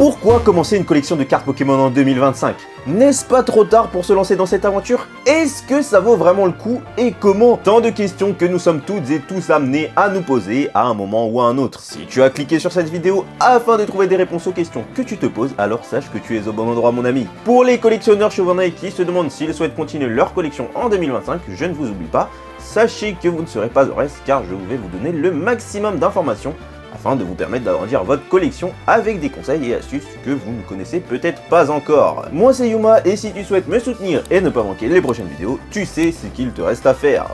Pourquoi commencer une collection de cartes Pokémon en 2025? N'est-ce pas trop tard pour se lancer dans cette aventure? Est-ce que ça vaut vraiment le coup et comment? Tant de questions que nous sommes toutes et tous amenés à nous poser à un moment ou à un autre. Si tu as cliqué sur cette vidéo afin de trouver des réponses aux questions que tu te poses, alors sache que tu es au bon endroit mon ami. Pour les collectionneurs chevronnés qui se demandent s'ils souhaitent continuer leur collection en 2025, je ne vous oublie pas, sachez que vous ne serez pas au reste car je vais vous donner le maximum d'informations afin de vous permettre d'agrandir votre collection avec des conseils et astuces que vous ne connaissez peut-être pas encore. Moi c'est Yuma et si tu souhaites me soutenir et ne pas manquer les prochaines vidéos, tu sais ce qu'il te reste à faire.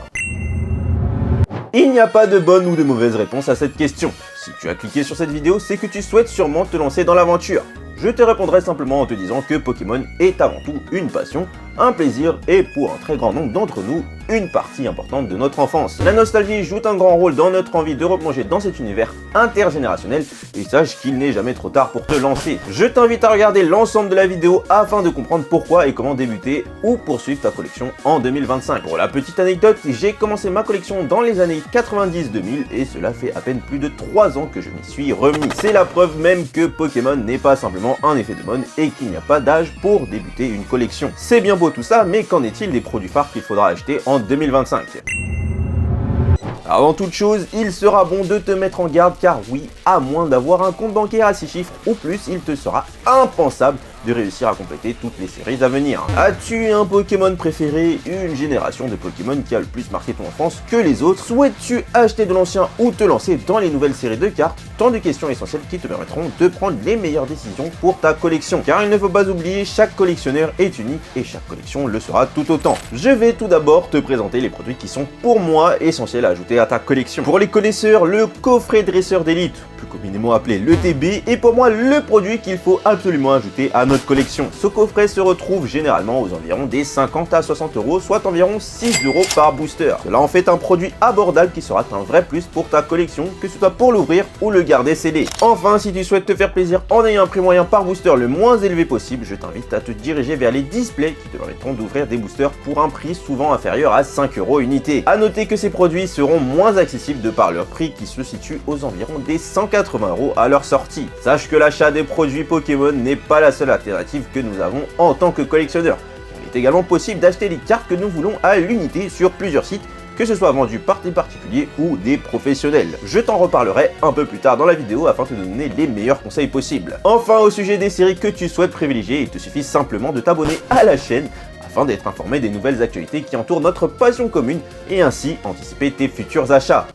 Il n'y a pas de bonne ou de mauvaise réponse à cette question. Si tu as cliqué sur cette vidéo, c'est que tu souhaites sûrement te lancer dans l'aventure. Je te répondrai simplement en te disant que Pokémon est avant tout une passion, un plaisir et pour un très grand nombre d'entre nous, une partie importante de notre enfance. La nostalgie joue un grand rôle dans notre envie de replonger dans cet univers intergénérationnel et sache qu'il n'est jamais trop tard pour te lancer. Je t'invite à regarder l'ensemble de la vidéo afin de comprendre pourquoi et comment débuter ou poursuivre ta collection en 2025. Pour la petite anecdote, j'ai commencé ma collection dans les années 90-2000 et cela fait à peine plus de 3 ans que je m'y suis remis. C'est la preuve même que Pokémon n'est pas simplement un effet de mode et qu'il n'y a pas d'âge pour débuter une collection. C'est bien beau tout ça, mais qu'en est-il des produits phares qu'il faudra acheter en 2025? Avant toute chose, il sera bon de te mettre en garde car oui, à moins d'avoir un compte bancaire à 6 chiffres ou plus, il te sera impensable de réussir à compléter toutes les séries à venir. As-tu un Pokémon préféré, une génération de Pokémon qui a le plus marqué ton enfance que les autres? Souhaites-tu acheter de l'ancien ou te lancer dans les nouvelles séries de cartes? Tant de questions essentielles qui te permettront de prendre les meilleures décisions pour ta collection. Car il ne faut pas oublier, chaque collectionneur est unique et chaque collection le sera tout autant. Je vais tout d'abord te présenter les produits qui sont pour moi essentiels à ajouter à ta collection. Pour les connaisseurs, le coffret dresseur d'élite, plus communément appelé le TB, est pour moi le produit qu'il faut absolument ajouter à notre collection. Ce coffret se retrouve généralement aux environs des 50 à 60 euros, soit environ 6 euros par booster. Cela en fait un produit abordable qui sera un vrai plus pour ta collection, que ce soit pour l'ouvrir ou le garder scellé. Enfin, si tu souhaites te faire plaisir en ayant un prix moyen par booster le moins élevé possible, je t'invite à te diriger vers les displays qui te permettront d'ouvrir des boosters pour un prix souvent inférieur à 5 euros unité. A noter que ces produits seront moins accessibles de par leur prix qui se situe aux environs des 180 euros à leur sortie. Sache que l'achat des produits Pokémon n'est pas la seule alternative que nous avons en tant que collectionneurs. Il est également possible d'acheter les cartes que nous voulons à l'unité sur plusieurs sites, que ce soit vendu par des particuliers ou des professionnels. Je t'en reparlerai un peu plus tard dans la vidéo afin de te donner les meilleurs conseils possibles. Enfin, au sujet des séries que tu souhaites privilégier, il te suffit simplement de t'abonner à la chaîne afin d'être informé des nouvelles actualités qui entourent notre passion commune et ainsi anticiper tes futurs achats.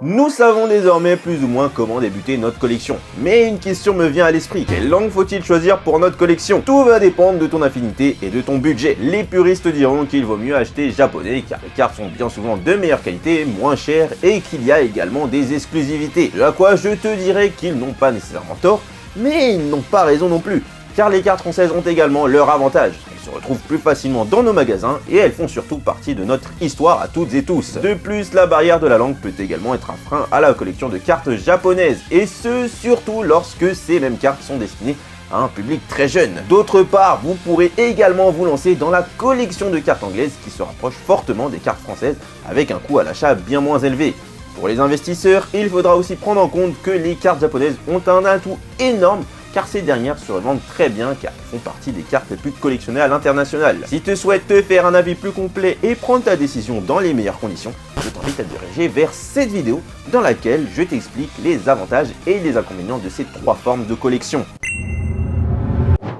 Nous savons désormais plus ou moins comment débuter notre collection, mais une question me vient à l'esprit. Quelle langue faut-il choisir pour notre collection? Tout va dépendre de ton affinité et de ton budget. Les puristes diront qu'il vaut mieux acheter japonais car les cartes sont bien souvent de meilleure qualité, moins chères et qu'il y a également des exclusivités. À quoi je te dirais qu'ils n'ont pas nécessairement tort, mais ils n'ont pas raison non plus, car les cartes françaises ont également leur avantage. Elles se retrouvent plus facilement dans nos magasins et elles font surtout partie de notre histoire à toutes et tous. De plus, la barrière de la langue peut également être un frein à la collection de cartes japonaises, et ce surtout lorsque ces mêmes cartes sont destinées à un public très jeune. D'autre part, vous pourrez également vous lancer dans la collection de cartes anglaises qui se rapproche fortement des cartes françaises avec un coût à l'achat bien moins élevé. Pour les investisseurs, il faudra aussi prendre en compte que les cartes japonaises ont un atout énorme car ces dernières se revendent très bien car elles font partie des cartes les plus collectionnées à l'international. Si tu souhaites te faire un avis plus complet et prendre ta décision dans les meilleures conditions, je t'invite à te diriger vers cette vidéo dans laquelle je t'explique les avantages et les inconvénients de ces 3 formes de collection.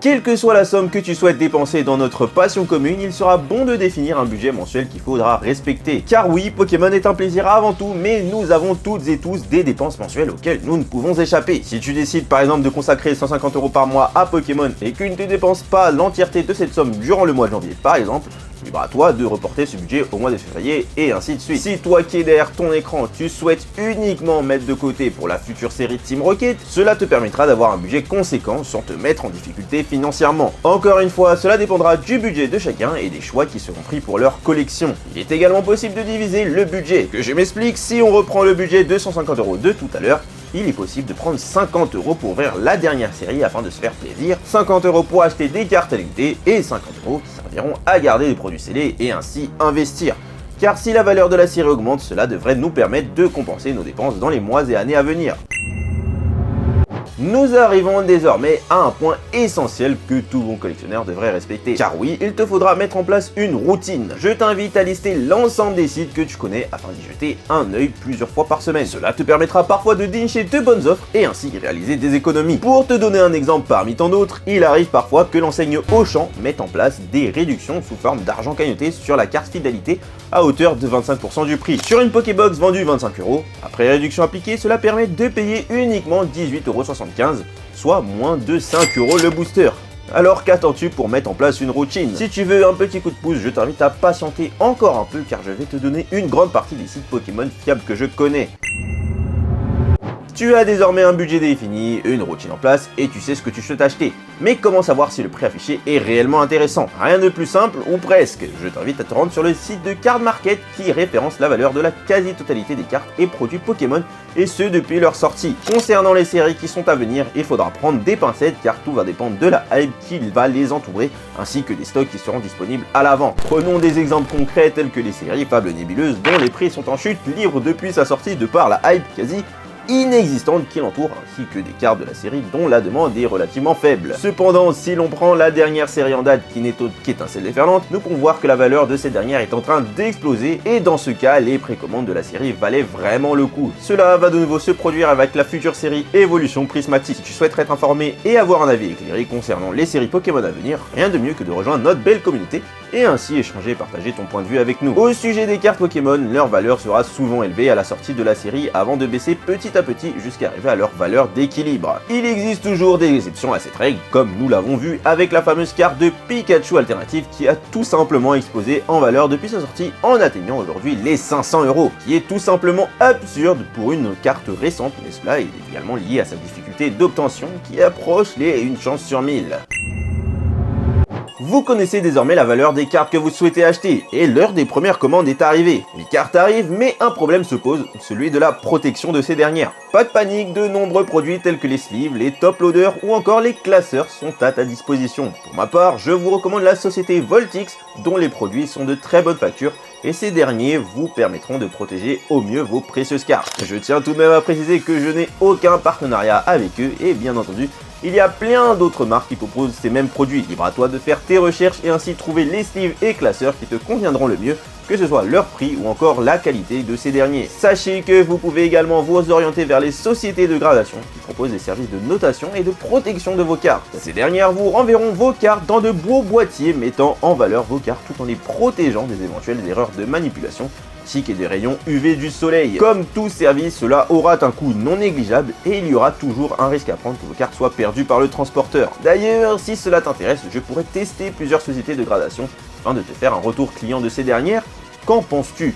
Quelle que soit la somme que tu souhaites dépenser dans notre passion commune, il sera bon de définir un budget mensuel qu'il faudra respecter. Car oui, Pokémon est un plaisir avant tout, mais nous avons toutes et tous des dépenses mensuelles auxquelles nous ne pouvons échapper. Si tu décides par exemple de consacrer 150 euros par mois à Pokémon et que tu ne te dépenses pas l'entièreté de cette somme durant le mois de janvier par exemple, libre à toi de reporter ce budget au mois de février et ainsi de suite. Si toi qui es derrière ton écran, tu souhaites uniquement mettre de côté pour la future série de Team Rocket, cela te permettra d'avoir un budget conséquent sans te mettre en difficulté financièrement. Encore une fois, cela dépendra du budget de chacun et des choix qui seront pris pour leur collection. Il est également possible de diviser le budget. Que je m'explique, si on reprend le budget de 150 euros de tout à l'heure, il est possible de prendre 50 euros pour ouvrir la dernière série afin de se faire plaisir, 50 euros pour acheter des cartes à l'unité et 50 euros qui serviront à garder des produits scellés et ainsi investir. Car si la valeur de la série augmente, cela devrait nous permettre de compenser nos dépenses dans les mois et années à venir. Nous arrivons désormais à un point essentiel que tout bon collectionneur devrait respecter. Car oui, il te faudra mettre en place une routine. Je t'invite à lister l'ensemble des sites que tu connais afin d'y jeter un œil plusieurs fois par semaine. Cela te permettra parfois de dénicher de bonnes offres et ainsi réaliser des économies. Pour te donner un exemple parmi tant d'autres, il arrive parfois que l'enseigne Auchan mette en place des réductions sous forme d'argent cagnoté sur la carte fidélité à hauteur de 25% du prix. Sur une Pokébox vendue 25 €, après réduction appliquée, cela permet de payer uniquement 18,75 €, soit moins de 5 € le booster. Alors qu'attends-tu pour mettre en place une routine? Si tu veux un petit coup de pouce, je t'invite à patienter encore un peu car je vais te donner une grande partie des sites Pokémon fiables que je connais. Tu as désormais un budget défini, une routine en place et tu sais ce que tu souhaites acheter. Mais comment savoir si le prix affiché est réellement intéressant? Rien de plus simple, ou presque. Je t'invite à te rendre sur le site de Card Market qui référence la valeur de la quasi-totalité des cartes et produits Pokémon, et ce depuis leur sortie. Concernant les séries qui sont à venir, il faudra prendre des pincettes car tout va dépendre de la hype qui va les entourer, ainsi que des stocks qui seront disponibles à l'avant. Prenons des exemples concrets tels que les séries Fables Nébuleuses dont les prix sont en chute libre depuis sa sortie de par la hype quasi inexistante qui l'entoure, ainsi que des cartes de la série dont la demande est relativement faible. Cependant, si l'on prend la dernière série en date qui n'est autre qu'Étincelle déferlante, nous pouvons voir que la valeur de cette dernière est en train d'exploser et dans ce cas, les précommandes de la série valaient vraiment le coup. Cela va de nouveau se produire avec la future série Évolution Prismatique. Si tu souhaites être informé et avoir un avis éclairé concernant les séries Pokémon à venir, rien de mieux que de rejoindre notre belle communauté et ainsi échanger et partager ton point de vue avec nous. Au sujet des cartes Pokémon, leur valeur sera souvent élevée à la sortie de la série avant de baisser petit à petit jusqu'à arriver à leur valeur d'équilibre. Il existe toujours des exceptions à cette règle, comme nous l'avons vu avec la fameuse carte de Pikachu alternative qui a tout simplement explosé en valeur depuis sa sortie en atteignant aujourd'hui les 500 €, qui est tout simplement absurde pour une carte récente, mais cela est également lié à sa difficulté d'obtention qui approche les 1 chance sur 1000. Vous connaissez désormais la valeur des cartes que vous souhaitez acheter, et l'heure des premières commandes est arrivée. Les cartes arrivent, mais un problème se pose, celui de la protection de ces dernières. Pas de panique, de nombreux produits tels que les sleeves, les top loaders ou encore les classeurs sont à ta disposition. Pour ma part, je vous recommande la société Voltix, dont les produits sont de très bonne facture, et ces derniers vous permettront de protéger au mieux vos précieuses cartes. Je tiens tout de même à préciser que je n'ai aucun partenariat avec eux, et bien entendu, il y a plein d'autres marques qui proposent ces mêmes produits. Libre à toi de faire tes recherches et ainsi trouver les sleeves et classeurs qui te conviendront le mieux, que ce soit leur prix ou encore la qualité de ces derniers. Sachez que vous pouvez également vous orienter vers les sociétés de gradation qui proposent des services de notation et de protection de vos cartes. Ces dernières vous renverront vos cartes dans de beaux boîtiers mettant en valeur vos cartes tout en les protégeant des éventuelles erreurs de manipulation ainsi que des rayons UV du soleil. Comme tout service, cela aura un coût non négligeable et il y aura toujours un risque à prendre que vos cartes soient perdues par le transporteur. D'ailleurs, si cela t'intéresse, je pourrais tester plusieurs sociétés de gradation afin de te faire un retour client de ces dernières. Qu'en penses-tu ?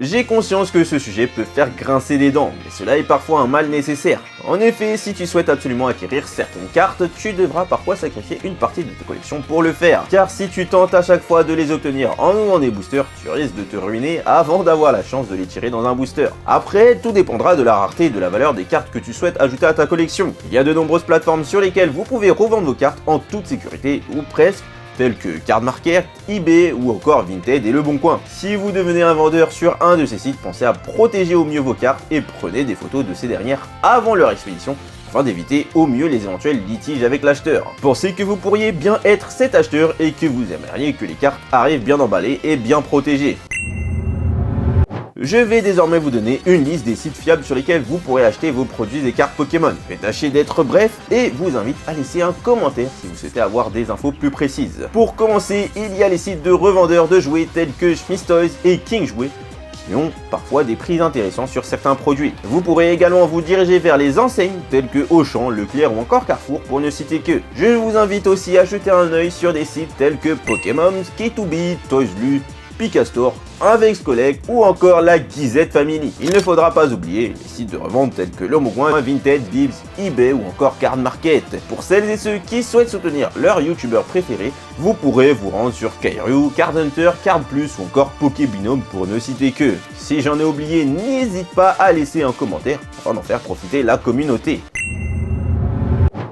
J'ai conscience que ce sujet peut faire grincer des dents, mais cela est parfois un mal nécessaire. En effet, si tu souhaites absolument acquérir certaines cartes, tu devras parfois sacrifier une partie de ta collection pour le faire. Car si tu tentes à chaque fois de les obtenir en ouvrant des boosters, tu risques de te ruiner avant d'avoir la chance de les tirer dans un booster. Après, tout dépendra de la rareté et de la valeur des cartes que tu souhaites ajouter à ta collection. Il y a de nombreuses plateformes sur lesquelles vous pouvez revendre vos cartes en toute sécurité, ou presque, tels que Card Market, eBay ou encore Vinted et Le Bon Coin. Si vous devenez un vendeur sur un de ces sites, pensez à protéger au mieux vos cartes et prenez des photos de ces dernières avant leur expédition afin d'éviter au mieux les éventuels litiges avec l'acheteur. Pensez que vous pourriez bien être cet acheteur et que vous aimeriez que les cartes arrivent bien emballées et bien protégées. Je vais désormais vous donner une liste des sites fiables sur lesquels vous pourrez acheter vos produits et cartes Pokémon. Je vais tâcher d'être bref et vous invite à laisser un commentaire si vous souhaitez avoir des infos plus précises. Pour commencer, il y a les sites de revendeurs de jouets tels que Smith Toys et King Jouets qui ont parfois des prix intéressants sur certains produits. Vous pourrez également vous diriger vers les enseignes telles que Auchan, Leclerc ou encore Carrefour pour ne citer que. Je vous invite aussi à jeter un œil sur des sites tels que Pokémon, K2B, Toys Lu, Picastore, Invex Collect ou encore la Gizette Family. Il ne faudra pas oublier les sites de revente tels que Le Bon Coin, Vinted, Bibs, eBay ou encore Card Market. Pour celles et ceux qui souhaitent soutenir leur youtubeur préféré, vous pourrez vous rendre sur Kairu, Card Hunter, Card Plus ou encore Pokébinome pour ne citer que. Si j'en ai oublié, n'hésite pas à laisser un commentaire afin d'en faire profiter la communauté.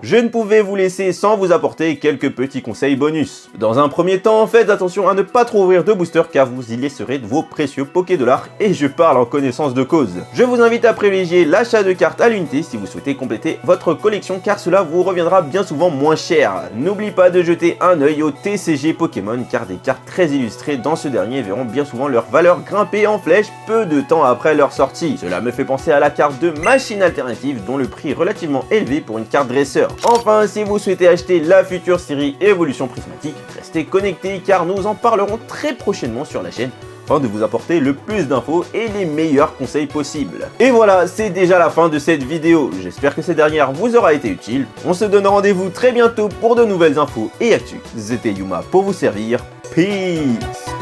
je ne pouvais vous laisser sans vous apporter quelques petits conseils bonus. Dans un premier temps, faites attention à ne pas trop ouvrir de boosters car vous y laisserez de vos précieux Pokédollars et je parle en connaissance de cause. Je vous invite à privilégier l'achat de cartes à l'unité si vous souhaitez compléter votre collection car cela vous reviendra bien souvent moins cher. N'oublie pas de jeter un œil au TCG Pokémon car des cartes très illustrées dans ce dernier verront bien souvent leur valeur grimper en flèche peu de temps après leur sortie. Cela me fait penser à la carte de Machine Alternative dont le prix est relativement élevé pour une carte dresseur. Enfin, si vous souhaitez acheter la future série Évolution Prismatique, restez connectés car nous en parlerons très prochainement sur la chaîne afin de vous apporter le plus d'infos et les meilleurs conseils possibles. Et voilà, c'est déjà la fin de cette vidéo. J'espère que cette dernière vous aura été utile. On se donne rendez-vous très bientôt pour de nouvelles infos et actus. C'était Yuma pour vous servir. Peace!